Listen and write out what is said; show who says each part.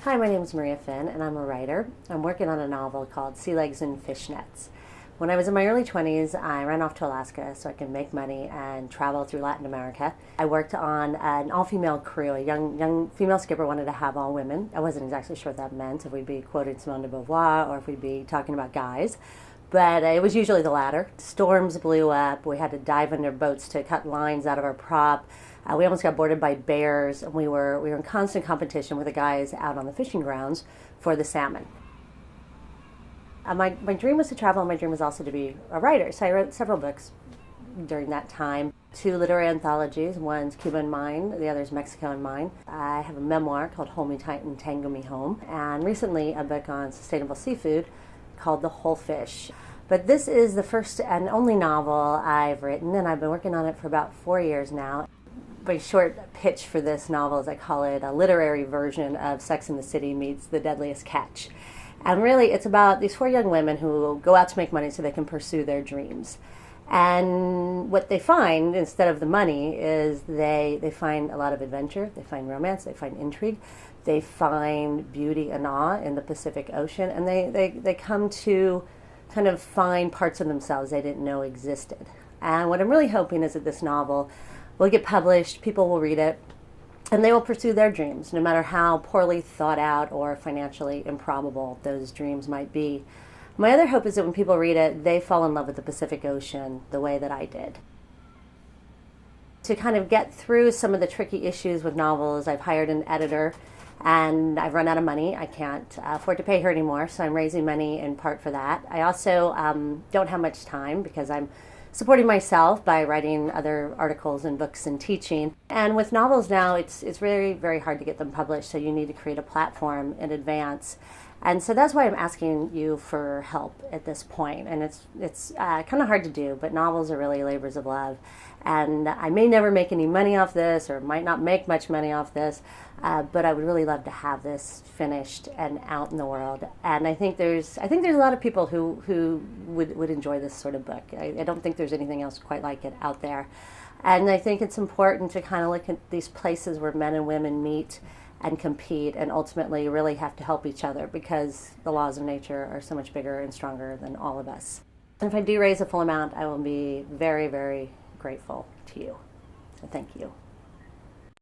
Speaker 1: Hi, my name is Maria Finn, and I'm a writer. I'm working on a novel called Sea Legs and Fishnets. When I was in my early 20s, I ran off to Alaska so I could make money and travel through Latin America. I worked on an all-female crew. A young female skipper wanted to have all women. I wasn't exactly sure what that meant, if we'd be quoting Simone de Beauvoir or if we'd be talking about guys. But it was usually the latter. Storms blew up. We had to dive under boats to cut lines out of our prop. We almost got boarded by bears, and we were in constant competition with the guys out on the fishing grounds for the salmon. My dream was to travel, and my dream was also to be a writer. So I wrote several books during that time. 2 literary anthologies. One's Cuba in Mine, the other's Mexico in Mine. I have a memoir called Hold Me Tight and Tango Me Home, and recently a book on sustainable seafood called The Whole Fish. But this is the first and only novel I've written, and I've been working on it for about 4 years now. My short pitch for this novel is I call it a literary version of Sex and the City meets The Deadliest Catch. And really it's about these 4 young women who go out to make money so they can pursue their dreams. And what they find, instead of the money, is they find a lot of adventure, they find romance, they find intrigue, they find beauty and awe in the Pacific Ocean, and they come to kind of find parts of themselves they didn't know existed. And what I'm really hoping is that this novel will get published, people will read it, and they will pursue their dreams, no matter how poorly thought out or financially improbable those dreams might be. My other hope is that when people read it, they fall in love with the Pacific Ocean the way that I did. To kind of get through some of the tricky issues with novels, I've hired an editor, and I've run out of money. I can't afford to pay her anymore, so I'm raising money in part for that. I also don't have much time because I'm supporting myself by writing other articles and books and teaching. And with novels now, it's very, very hard to get them published, so you need to create a platform in advance. And so that's why I'm asking you for help at this point. And it's kind of hard to do, but novels are really labors of love. And I may never make any money off this, or might not make much money off this, but I would really love to have this finished and out in the world. And I think there's a lot of people who would enjoy this sort of book. I don't think there's anything else quite like it out there. And I think it's important to kind of look at these places where men and women meet and compete and ultimately really have to help each other, because the laws of nature are so much bigger and stronger than all of us. And if I do raise a full amount, I will be very, very grateful to you. So thank you.